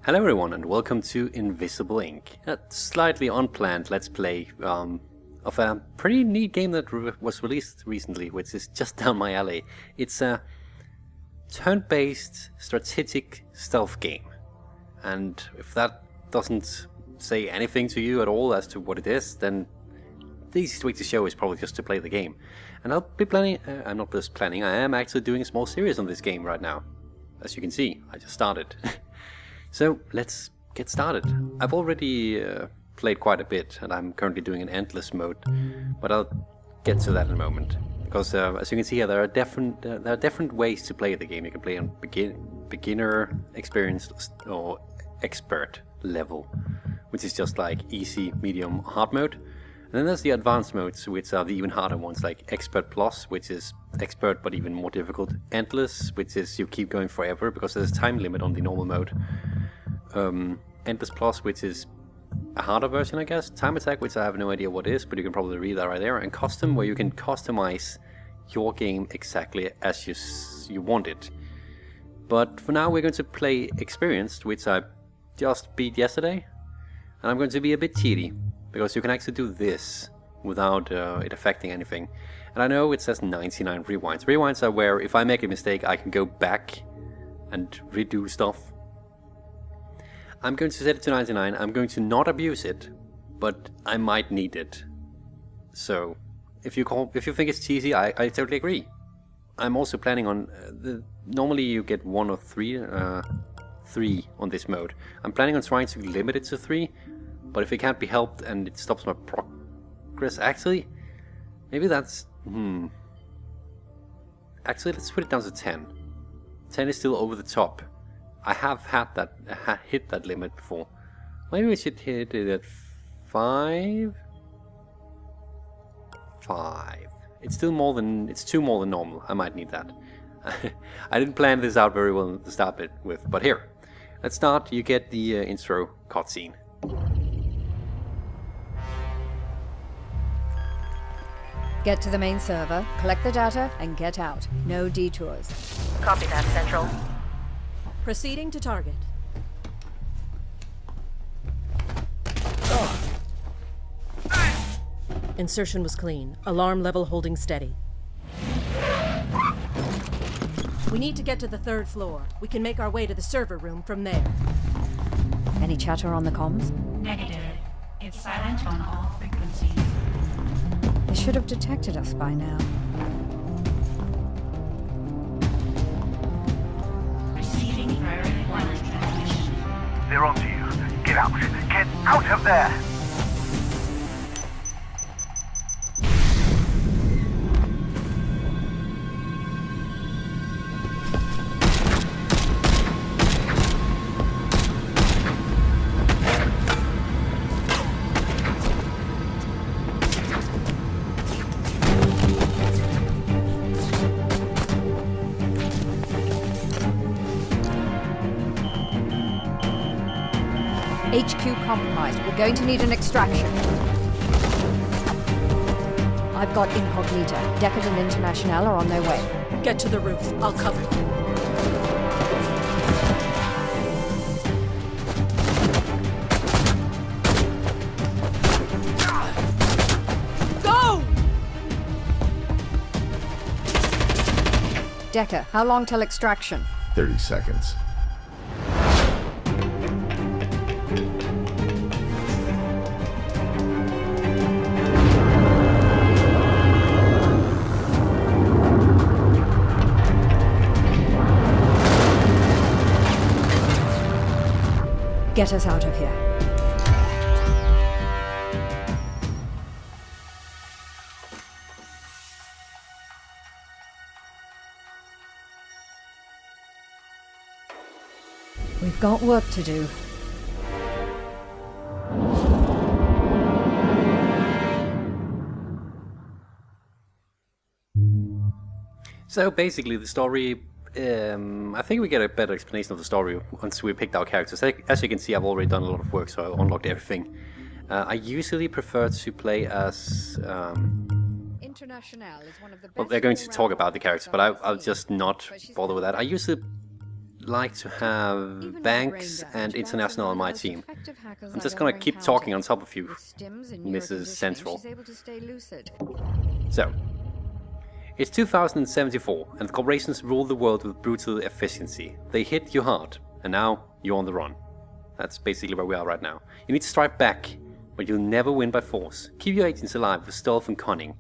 Hello everyone and welcome to Invisible Ink, a slightly unplanned let's play of a pretty neat game that was released recently, which is just down my alley. It's a turn-based strategic stealth game, and if that doesn't say anything to you at all as to what it is, then the easiest way to show is probably just to play the game. And I'll be planning, I'm not just planning, I am actually doing a small series on this game right now. As you can see, I just started. So let's get started. I've already played quite a bit, and I'm currently doing an endless mode, but I'll get to that in a moment. Because as you can see here, there are different ways to play the game. You can play on beginner, experienced, or expert level, which is just like easy, medium, hard mode. And then there's the advanced modes, which are the even harder ones, like expert plus, which is expert but even more difficult. Endless, which is you keep going forever because there's a time limit on the normal mode. Endless Plus, which is a harder version, I guess. Time Attack, which I have no idea what is, but you can probably read that right there. And Custom, where you can customize your game exactly as you want it. But for now, we're going to play Experienced, which I just beat yesterday. And I'm going to be a bit cheaty, because you can actually do this without it affecting anything. And I know it says 99 rewinds. Rewinds are where if I make a mistake, I can go back and redo stuff. I'm going to set it to 99. I'm going to not abuse it, but I might need it. So, if you think it's cheesy, I totally agree. I'm also planning on normally you get 1 or 3 on this mode. I'm planning on trying to limit it to 3, but if it can't be helped and it stops my progress, actually, maybe that's Actually, let's put it down to 10. 10 is still over the top. I have hit that limit before. Maybe we should hit it at 5. 5. It's 2 more than normal. I might need that. I didn't plan this out very well to start it with, but here. Let's start. You get the intro cutscene. Get to the main server, collect the data, and get out. No detours. Copy that, Central. Proceeding to target. Insertion was clean. Alarm level holding steady. We need to get to the 3rd floor. We can make our way to the server room from there. Any chatter on the comms? Negative. It's silent on all frequencies. They should have detected us by now. Receiving priority wireless transmission. They're onto you. Get out. Get out of there! HQ compromised. We're going to need an extraction. I've got Incognita. Deckard and International are on their way. Get to the roof. I'll cover you. Go! Decker, how long till extraction? 30 seconds. Get us out of here. We've got work to do. So basically the story, I think we get a better explanation of the story once we picked our characters. As you can see, I've already done a lot of work, so I've unlocked everything. I usually prefer to play as International is one of the best. Well, they're going to talk about the characters, but I'll just not bother with that. I usually like to have Even with Banks brain and damage, International on my Banks is one team. of the most effective hackers I'm I've just gonna ever keep talking on encountered. top of you, With stims and Mrs. neuroconditioning, Central. she's able to stay lucid. So, it's 2074, and corporations rule the world with brutal efficiency. They hit you hard, and now you're on the run. That's basically where we are right now. You need to strike back, but you'll never win by force. Keep your agents alive with stealth and cunning.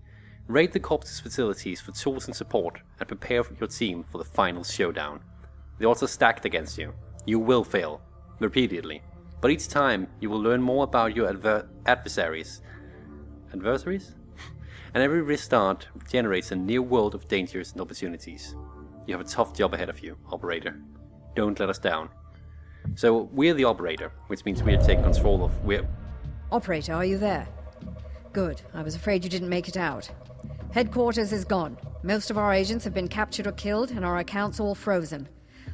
Raid the corpse's facilities for tools and support, and prepare your team for the final showdown. The odds are stacked against you. You will fail, repeatedly. But each time, you will learn more about your adversaries. Adversaries? And every restart generates a new world of dangers and opportunities. You have a tough job ahead of you, Operator. Don't let us down. So, we're the Operator, which means we are taking control of... Operator, are you there? Good. I was afraid you didn't make it out. Headquarters is gone. Most of our agents have been captured or killed, and our accounts all frozen.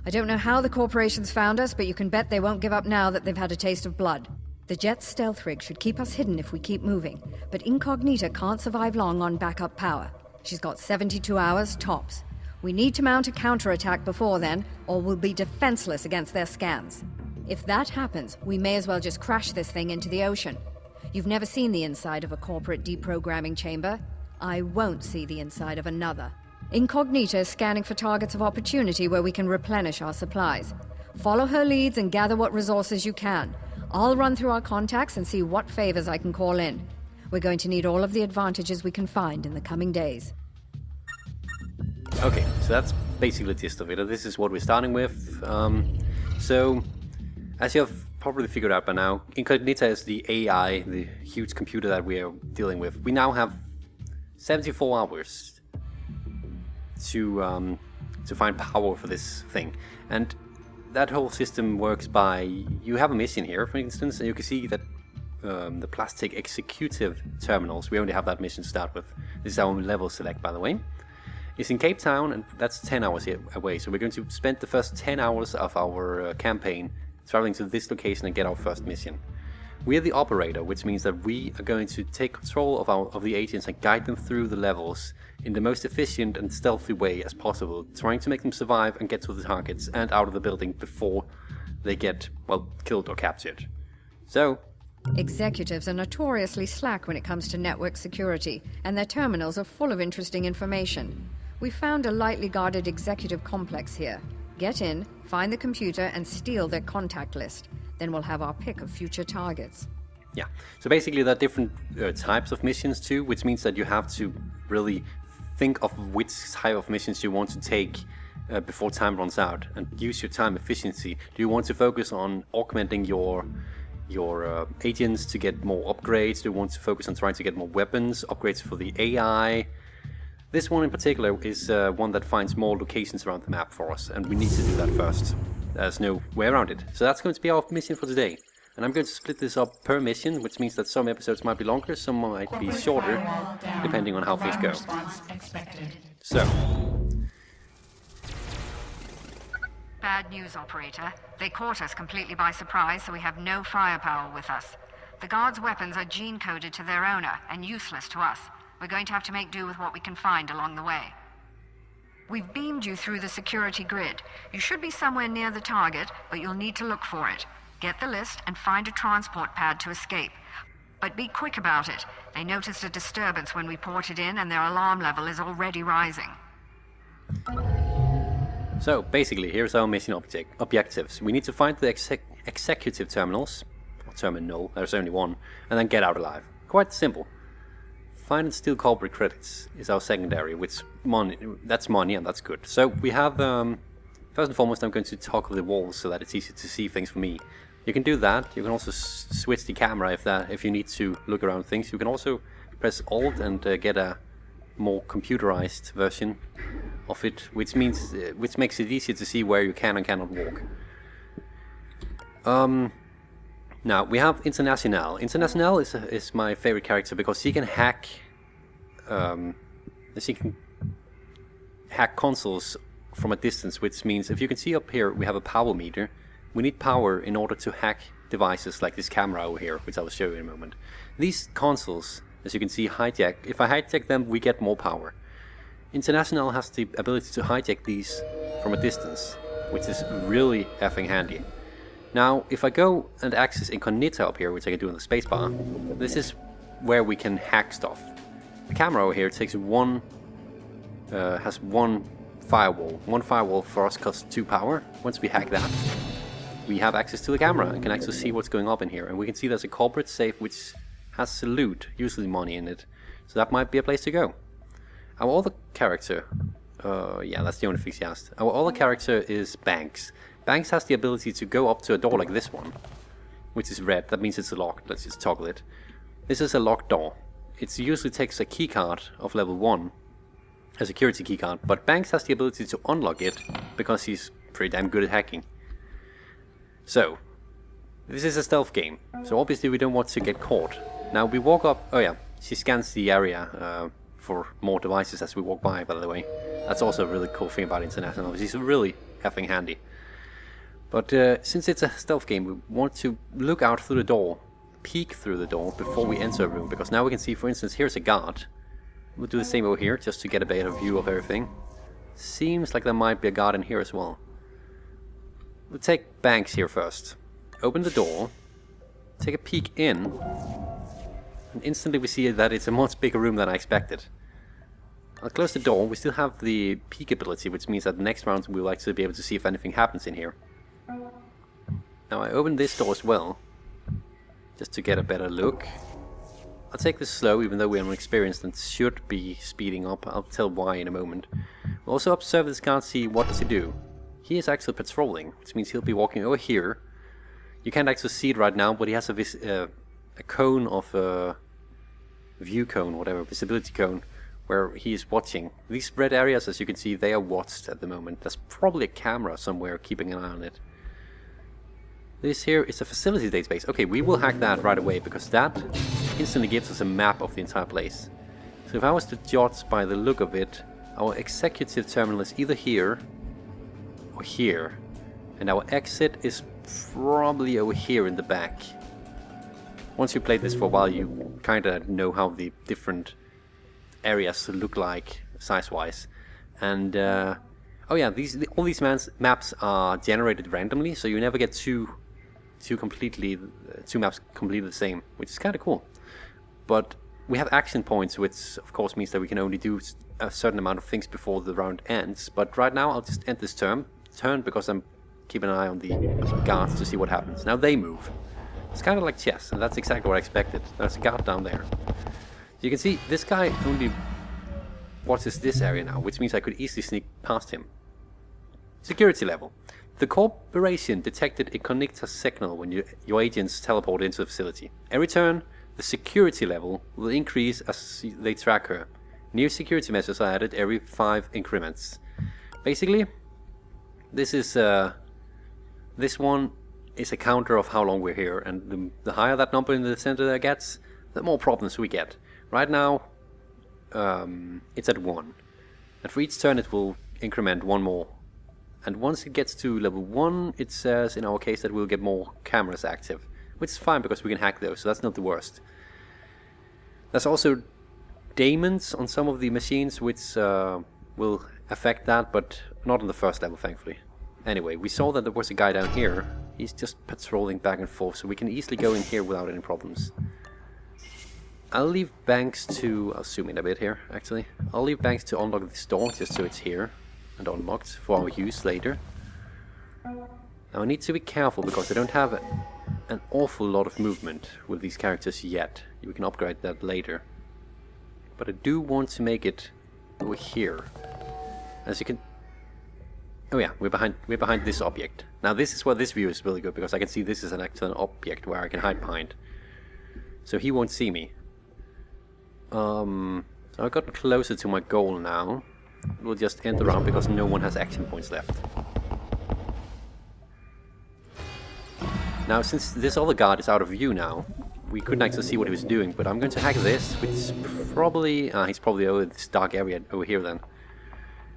I don't know how the corporations found us, but you can bet they won't give up now that they've had a taste of blood. The jet's stealth rig should keep us hidden if we keep moving, but Incognita can't survive long on backup power. She's got 72 hours, tops. We need to mount a counterattack before then, or we'll be defenseless against their scans. If that happens, we may as well just crash this thing into the ocean. You've never seen the inside of a corporate deprogramming chamber. I won't see the inside of another. Incognita is scanning for targets of opportunity where we can replenish our supplies. Follow her leads and gather what resources you can. I'll run through our contacts and see what favors I can call in. We're going to need all of the advantages we can find in the coming days. Okay, so that's basically the gist of it. This is what we're starting with. So, as you have probably figured out by now, Incognita is the AI, the huge computer that we are dealing with. We now have 74 hours to find power for this thing, and that whole system works by, you have a mission here, for instance, and you can see that the plastic executive terminals, we only have that mission to start with. This is our level select, by the way. It's in Cape Town, and that's 10 hours away, so we're going to spend the first 10 hours of our campaign traveling to this location and get our first mission. We are the Operator, which means that we are going to take control of the agents and guide them through the levels in the most efficient and stealthy way as possible, trying to make them survive and get to the targets and out of the building before they get, well, killed or captured. So, Executives are notoriously slack when it comes to network security, and their terminals are full of interesting information. We found a lightly guarded executive complex here. Get in, find the computer, and steal their contact list. Then we'll have our pick of future targets. yeah. So basically there are different types of missions too, which means that you have to really think of which type of missions you want to take before time runs out, and use your time efficiency. Do you want to focus on augmenting your agents to get more upgrades? Do you want to focus on trying to get more weapons, upgrades for the AI? This one in particular is one that finds more locations around the map for us, and we need to do that first. There's no way around it. So that's going to be our mission for today. And I'm going to split this up per mission, which means that some episodes might be longer, some might be Corporate shorter, firewall down. depending on how things Alarm go. response expected. So, Bad news, Operator. They caught us completely by surprise, so we have no firepower with us. The guards' weapons are gene-coded to their owner, and useless to us. We're going to have to make do with what we can find along the way. We've beamed you through the security grid. You should be somewhere near the target, but you'll need to look for it. Get the list and find a transport pad to escape. But be quick about it. They noticed a disturbance when we ported in, and their alarm level is already rising. So basically, here's our mission objectives. We need to find the executive terminals, or terminal, there's only one, and then get out alive. Quite simple. Find and steal corporate credits is our secondary, which that's money, and that's good. So we have, first and foremost, I'm going to toggle the walls so that it's easy to see things for me. You can do that. You can also switch the camera if you need to look around things. You can also press Alt and get a more computerized version of it, which makes it easier to see where you can and cannot walk. Now we have International. International is my favorite character because he can hack. She can hack consoles from a distance, which means if you can see up here, we have a power meter. We need power in order to hack devices like this camera over here, which I will show you in a moment. These consoles, as you can see, hijack. If I hijack them, we get more power. International has the ability to hijack these from a distance. which is really effing handy. Now, if I go and access incognito up here, which I can do in the spacebar, this is where we can hack stuff. The camera over here takes has one firewall. One firewall for us costs 2 power. Once we hack that, we have access to the camera and can actually see what's going on in here. And we can see there's a corporate safe which has loot, usually money in it. So that might be a place to go. Our other character, yeah, that's the only thing he has. Our other character is Banks. Banks has the ability to go up to a door like this one, which is red. That means it's locked. Let's just toggle it. This is a locked door. It usually takes a keycard of level 1, a security keycard, but Banks has the ability to unlock it because he's pretty damn good at hacking. So, this is a stealth game, so obviously we don't want to get caught. Now we walk up, oh yeah, she scans the area for more devices as we walk by the way. That's also a really cool thing about International, she's really effing handy. But since it's a stealth game, we want to look out through the door, peek through the door before we enter a room, because now we can see, for instance, here's a guard. We'll do the same over here, just to get a better view of everything. Seems like there might be a guard in here as well. We'll take Banks here first. Open the door, take a peek in, and instantly we see that it's a much bigger room than I expected. I'll close the door. We still have the peek ability, which means that the next round we'll actually be able to see if anything happens in here. Now I open this door as well, just to get a better look. I'll take this slow, even though we're inexperienced and should be speeding up. I'll tell why in a moment. We'll also observe this guard, see what does he do. He is actually patrolling, which means he'll be walking over here. You can't actually see it right now, but he has a cone of view cone, whatever, visibility cone, where he is watching. These red areas, as you can see, they are watched at the moment. There's probably a camera somewhere keeping an eye on it. This here is a facility database. Okay, we will hack that right away, because that instantly gives us a map of the entire place. So if I was to judge by the look of it, our executive terminal is either here or here, and our exit is probably over here in the back. Once you played this for a while, you kinda know how the different areas look like size-wise. And oh yeah, all these maps are generated randomly, so you never get two maps completely the same, which is kind of cool. But we have action points, which of course means that we can only do a certain amount of things before the round ends. But right now I'll just end this turn because I'm keeping an eye on the guards to see what happens. Now they move. It's kind of like chess, and that's exactly what I expected. There's a guard down there. So you can see this guy only watches this area now, which means I could easily sneak past him. Security level. The corporation detected a connector signal when your agents teleport into the facility. Every turn, the security level will increase as they track her. New security measures are added every 5 increments. Basically, this is this one is a counter of how long we're here, and the higher that number in the center there gets, the more problems we get. Right now, it's at 1, and for each turn it will increment 1 more. And once it gets to level 1, it says in our case that we'll get more cameras active, which is fine because we can hack those, so that's not the worst. There's also daemons on some of the machines which will affect that, but not on the first level, thankfully. Anyway, we saw that there was a guy down here. He's just patrolling back and forth, so we can easily go in here without any problems. I'll leave Banks to... I'll zoom in a bit here, actually. I'll leave Banks to unlock this door, just so it's here and unlocked for our use later. Now I need to be careful because I don't have an awful lot of movement with these characters yet. We can upgrade that later. But I do want to make it over here. As you can... Oh yeah, we're behind this object. Now this is where this view is really good, because I can see this is an actual object where I can hide behind. So he won't see me. So I've gotten closer to my goal now. We'll just end the round because no one has action points left. Now since this other guard is out of view now, we couldn't actually see what he was doing, but I'm going to hack this, which is probably... he's probably over this dark area over here then.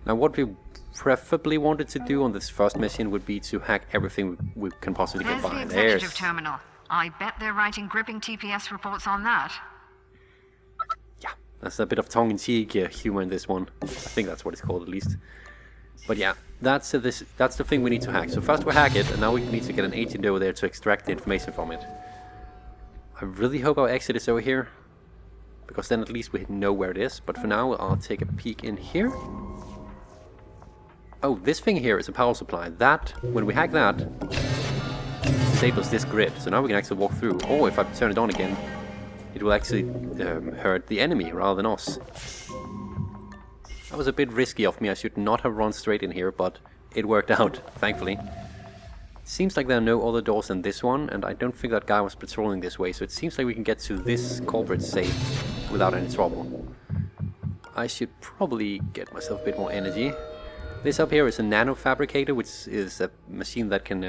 Now what we preferably wanted to do on this first mission would be to hack everything we can possibly get by. There's the executive terminal. I bet they're writing gripping TPS reports on that. That's a bit of tongue-in-cheek humor in this one. I think that's what it's called at least. But yeah, That's the thing we need to hack. So first we hack it, and now we need to get an agent over there to extract the information from it. I really hope our exit is over here, because then at least we know where it is. But for now, I'll take a peek in here. Oh, this thing here is a power supply. That, when we hack that, disables this grid. So now we can actually walk through. Or if I turn it on again, it will actually hurt the enemy rather than us. That was a bit risky of me. I should not have run straight in here, but it worked out, thankfully. Seems like there are no other doors than this one, and I don't think that guy was patrolling this way, so it seems like we can get to this culprit safe without any trouble. I should probably get myself a bit more energy. This up here is a nano fabricator, which is a machine that can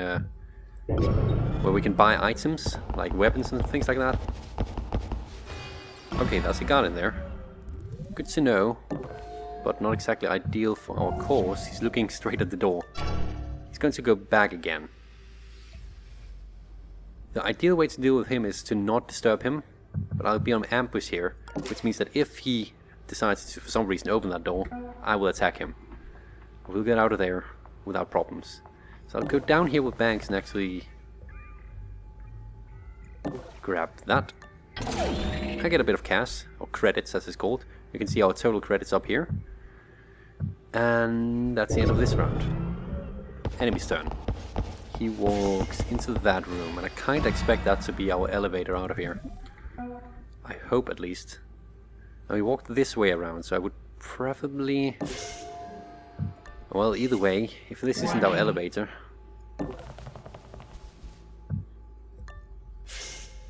where we can buy items, like weapons and things like that. Okay, there's a guard in there. Good to know, but not exactly ideal for our cause. He's looking straight at the door. He's going to go back again. The ideal way to deal with him is to not disturb him, but I'll be on ambush here, which means that if he decides to, for some reason, open that door, I will attack him. We'll get out of there without problems. So I'll go down here with Banks and actually grab that. I get a bit of cash, or credits as it's called. You can see our total credits up here. And that's the end of this round. Enemy's turn. He walks into that room, and I kinda expect that to be our elevator out of here. I hope at least. Now he walked this way around, so I would preferably... Well, either way, if this isn't our elevator...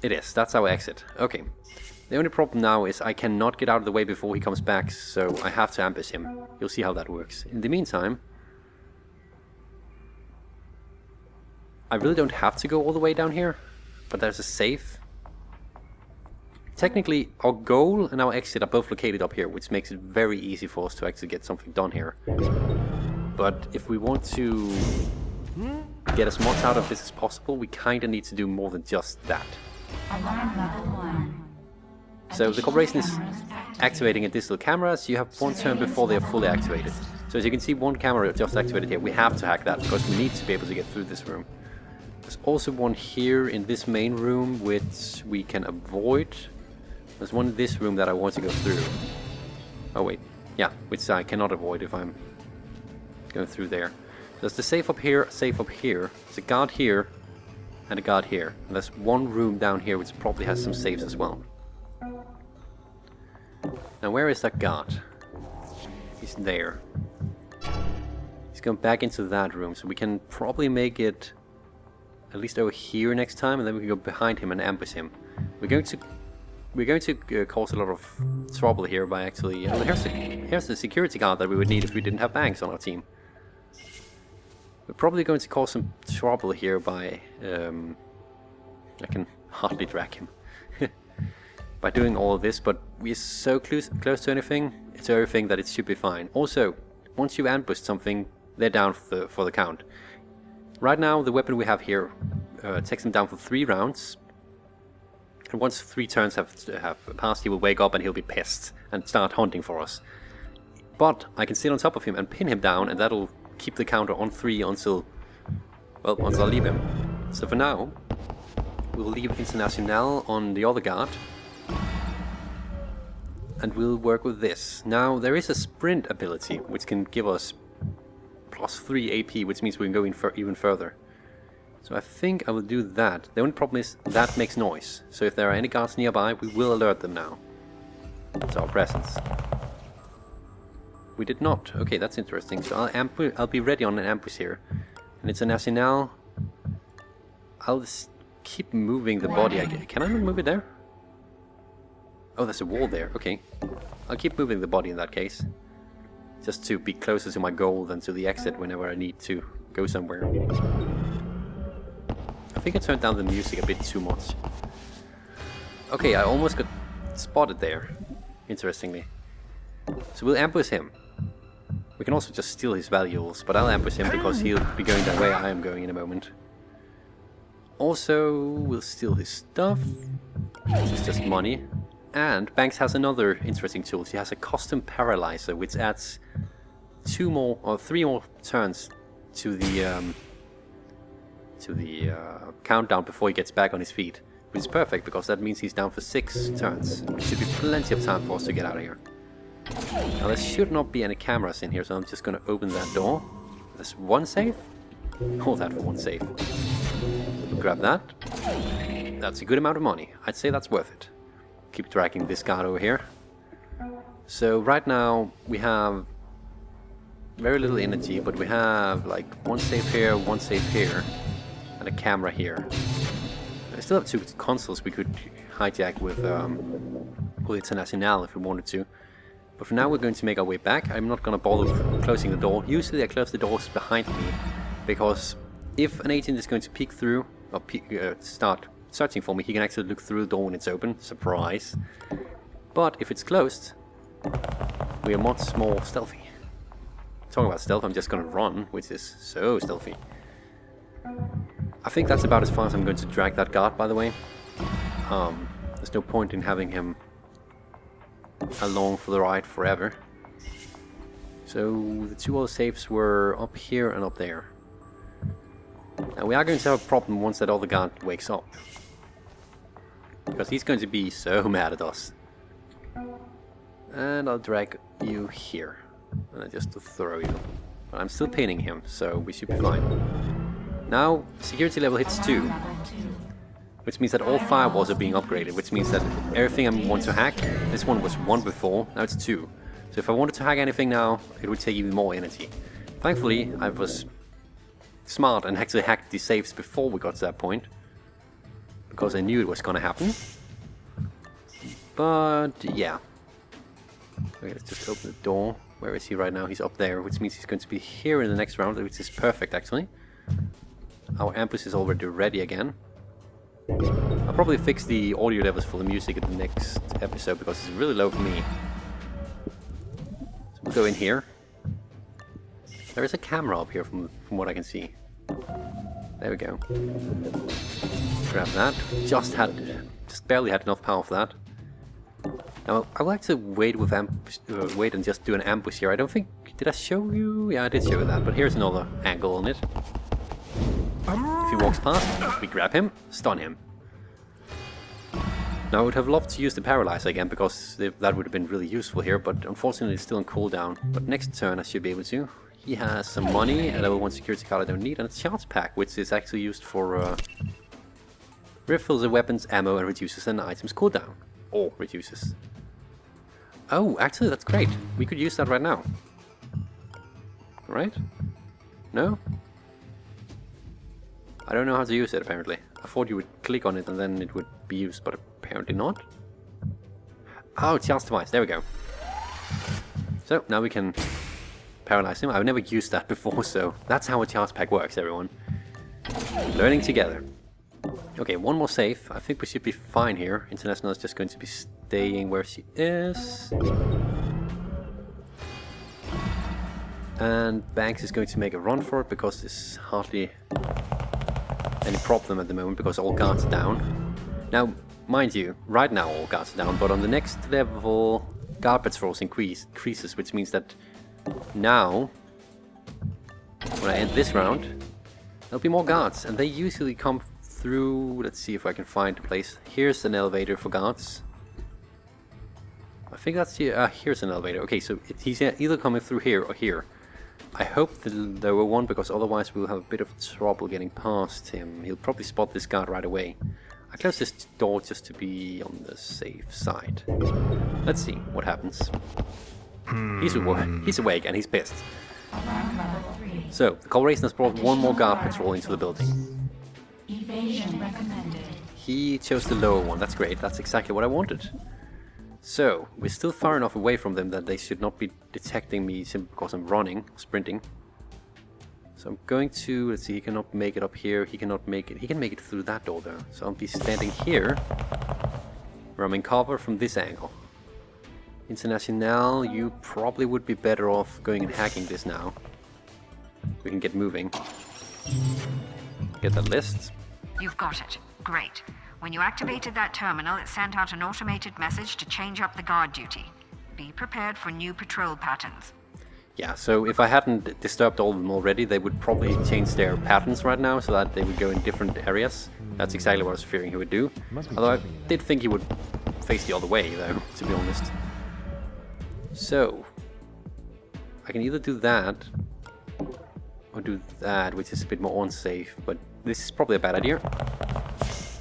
It is, that's our exit. Okay. The only problem now is I cannot get out of the way before he comes back, so I have to ambush him. You'll see how that works. In the meantime, I really don't have to go all the way down here, but there's a safe. Technically, our goal and our exit are both located up here, which makes it very easy for us to actually get something done here. But if we want to get as much out of this as possible, we kinda need to do more than just that. Alarm level 1. So the corporation is activating additional cameras. You have one turn before they are fully activated. So as you can see, one camera just activated here. We have to hack that because we need to be able to get through this room. There's also one here in this main room which we can avoid. There's one in this room that I want to go through. Oh wait, yeah, which I cannot avoid if I'm going through there. There's the safe up here, There's a guard here, and a guard here. And there's one room down here which probably has some safes as well. Now where is that guard? He's there. He's going back into that room, so we can probably make it at least over here next time, and then we can go behind him and ambush him. We're going to cause a lot of trouble here by actually... here's the security guard that we would need if we didn't have Banks on our team. We're probably going to cause some trouble here by... I can hardly drag him. By doing all of this, but we're so close to everything that it should be fine. Also, once you've ambushed something, they're down for the count. Right now, the weapon we have here takes them down for 3 rounds. And once 3 turns have passed, he will wake up and he'll be pissed and start hunting for us. But I can sit on top of him and pin him down, and that'll keep the counter on 3 until I leave him. So for now, we'll leave International on the other guard. And we'll work with this. Now, there is a sprint ability, which can give us +3 AP, which means we can go even further. So I think I will do that. The only problem is that makes noise. So if there are any guards nearby, we will alert them now. It's our presence. We did not. Okay, that's interesting. So I'll be ready on an ambush here. And it's a Nacional. I'll just keep moving the body. Can I not move it there? Oh, there's a wall there. Okay. I'll keep moving the body in that case. Just to be closer to my goal than to the exit whenever I need to go somewhere. I think I turned down the music a bit too much. Okay, I almost got spotted there. Interestingly. So we'll ambush him. We can also just steal his valuables, but I'll ambush him because he'll be going that way I am going in a moment. Also, we'll steal his stuff. It's just money. And Banks has another interesting tool. She has a custom paralyzer, which adds 3 more turns to the countdown before he gets back on his feet. Which is perfect, because that means he's down for 6 turns. Should be plenty of time for us to get out of here. Now there should not be any cameras in here, so I'm just gonna open that door. There's one safe. Hold that for one safe. Grab that. That's a good amount of money. I'd say that's worth it. Keep dragging this guard over here. So right now we have very little energy, but we have like one safe here, one safe here, and a camera here. I still have 2 consoles we could hijack with International if we wanted to. But for now we're going to make our way back. I'm not going to bother with closing the door. Usually I close the doors behind me, because if an agent is going to peek through, or start searching for me, he can actually look through the door when it's open. Surprise. But if it's closed, we are much more stealthy. Talking about stealth, I'm just going to run, which is so stealthy. I think that's about as far as I'm going to drag that guard, by the way. There's no point in having him along for the ride forever. So the 2 other safes were up here and up there. Now we are going to have a problem once that other guard wakes up, because he's going to be so mad at us. And I'll drag you here, and just to throw you. But I'm still pinning him, so we should be fine. Now security level hits 2, which means that all firewalls are being upgraded, which means that everything I want to hack, this one was 1 before, now it's 2. So if I wanted to hack anything now, it would take even more energy. Thankfully, I was smart and actually hacked the safes before we got to that point, because I knew it was gonna happen. But yeah. Okay, let's just open the door. Where is he right now? He's up there, which means he's going to be here in the next round, which is perfect actually. Our amp is already ready again. I'll probably fix the audio levels for the music in the next episode, because it's really low for me. So we'll go in here. There is a camera up here from what I can see. There we go. Grab that. Just barely had enough power for that. Now I would like to wait with wait and just do an ambush here. I don't think, did I show you? Yeah, I did show you that, but here's another angle on it. If he walks past, we grab him, stun him. Now I would have loved to use the paralyzer again, because that would have been really useful here, but unfortunately it's still on cooldown. But next turn I should be able to. He has some money, a level 1 security card I don't need, and a charge pack, which is actually used for refills the weapons, ammo, and reduces an item's cooldown. Or reduces. Oh, actually that's great. We could use that right now. Right? No? I don't know how to use it apparently. I thought you would click on it and then it would be used, but apparently not. Oh, charge device, there we go. So now we can paralyze him. I've never used that before, so that's how a charge pack works, everyone. Learning together. Okay, one more safe. I think we should be fine here. International is just going to be staying where she is. And Banks is going to make a run for it, because there's hardly any problem at the moment, because all guards are down. Now, mind you, right now all guards are down, but on the next level, guard patrols increases, which means that now, when I end this round, there'll be more guards, and they usually come through. Let's see if I can find a place. Here's an elevator for guards. I think that's here. Here's an elevator. Okay, so he's either coming through here or here. I hope the lower one, because otherwise we'll have a bit of trouble getting past him. He'll probably spot this guard right away. I close this door just to be on the safe side. Let's see what happens. He's awake and he's pissed. So, the Corporation has brought one more guard patrol into the building. Evasion recommended. He chose the lower one. That's great. That's exactly what I wanted. So, we're still far enough away from them that they should not be detecting me simply because I'm running, sprinting. So I'm going to, let's see, he cannot make it up here, he cannot make it, he can make it through that door though. So I'll be standing here, where I'm in cover from this angle. International, you probably would be better off going and hacking this now. We can get moving. Get that list. You've got it. Great. When you activated that terminal, it sent out an automated message to change up the guard duty. Be prepared for new patrol patterns. Yeah, so if I hadn't disturbed all of them already, they would probably change their patterns right now so that they would go in different areas. That's exactly what I was fearing he would do. Although I did think he would face the other way, though, to be honest. So, I can either do that, or do that, which is a bit more unsafe, but this is probably a bad idea.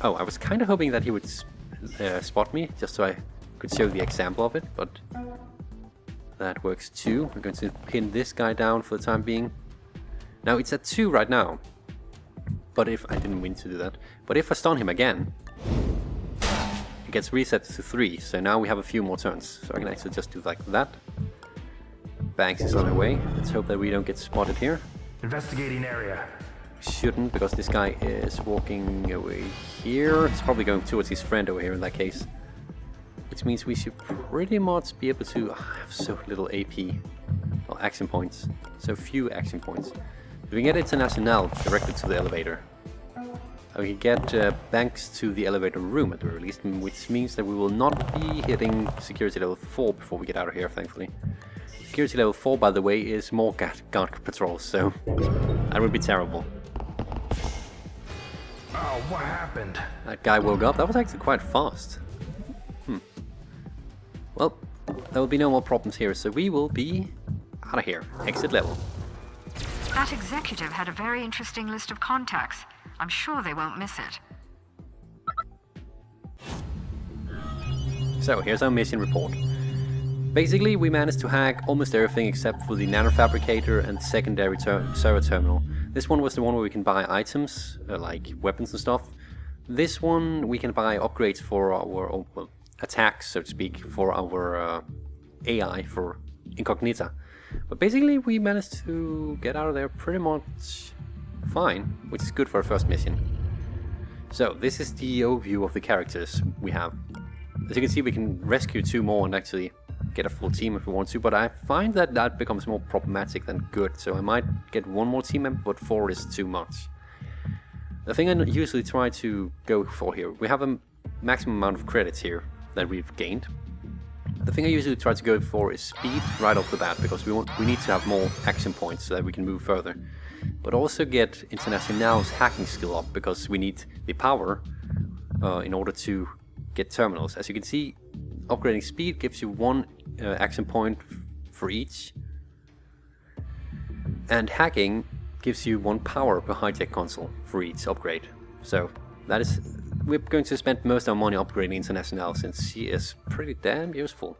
Oh, I was kind of hoping that he would spot me, just so I could show the example of it, but that works too. I'm going to pin this guy down for the time being. Now it's at 2 right now, but if I didn't mean to do that, but if I stun him again, it gets reset to 3, so now we have a few more turns, so I can actually just do like that. Banks is on her way. Let's hope that we don't get spotted here. Investigating area. Shouldn't, because this guy is walking away here. He's probably going towards his friend over here in that case. Which means we should pretty much be able to have so little AP, well, action points. So few action points. We can get International directly to the elevator. We can get Banks to the elevator room at the very least, which means that we will not be hitting security level 4 before we get out of here, thankfully. Security level 4, by the way, is more guard patrols, so that would be terrible. Oh, what happened? That guy woke up. That was actually quite fast. Well, there will be no more problems here, so we will be out of here. Exit level. That executive had a very interesting list of contacts. I'm sure they won't miss it. So, here's our mission report. Basically, we managed to hack almost everything except for the nanofabricator and secondary server terminal. This one was the one where we can buy items, like weapons and stuff. This one, we can buy upgrades for our, well, attacks, so to speak, for our AI, for Incognita. But basically, we managed to get out of there pretty much fine, which is good for our first mission. So, this is the overview of the characters we have. As you can see, we can rescue 2 more and actually get a full team if we want to, but I find that that becomes more problematic than good, so I might get 1 more team member, but 4 is too much. The thing I usually try to go for here, we have a maximum amount of credits here that we've gained. The thing I usually try to go for is speed right off the bat, because we need to have more action points so that we can move further. But also get International's hacking skill up, because we need the power in order to get terminals. As you can see, upgrading speed gives you 1 action point for each, and hacking gives you 1 power per hijack console for each upgrade. So that is, we're going to spend most of our money upgrading International, since she is pretty damn useful.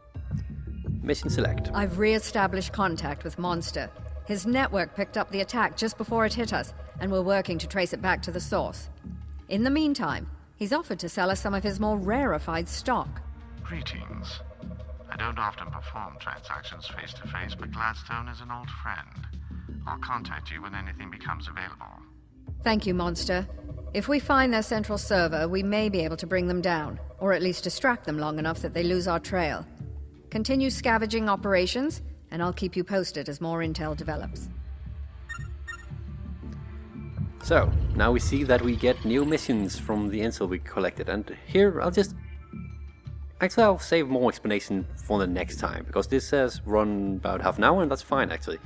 Mission select. I've re-established contact with Monster. His network picked up the attack just before it hit us, and we're working to trace it back to the source. In the meantime, he's offered to sell us some of his more rarefied stock. Greetings. I don't often perform transactions face-to-face, but Gladstone is an old friend. I'll contact you when anything becomes available. Thank you, Monster. If we find their central server, we may be able to bring them down, or at least distract them long enough that they lose our trail. Continue scavenging operations, and I'll keep you posted as more intel develops. So, now we see that we get new missions from the intel we collected, and here I'll save more explanation for the next time, because this says run about half an hour, and that's fine actually.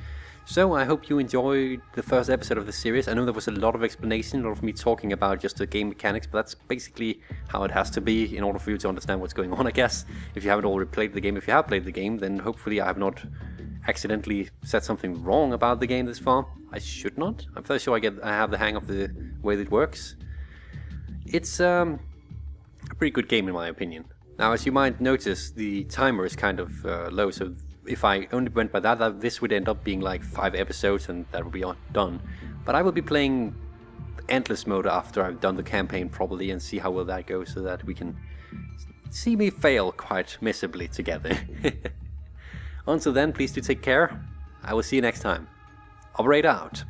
So I hope you enjoyed the first episode of the series. I know there was a lot of explanation, a lot of me talking about just the game mechanics, but that's basically how it has to be in order for you to understand what's going on, I guess. If you haven't already played the game, if you have played the game, then hopefully I have not accidentally said something wrong about the game this far. I should not. I'm fairly sure I have the hang of the way that it works. It's a pretty good game in my opinion. Now, as you might notice, the timer is kind of low, so if I only went by that, this would end up being like 5 episodes and that would be done. But I will be playing endless mode after I've done the campaign properly and see how well that goes, so that we can see me fail quite miserably together. Until then, please do take care. I will see you next time. Operate out.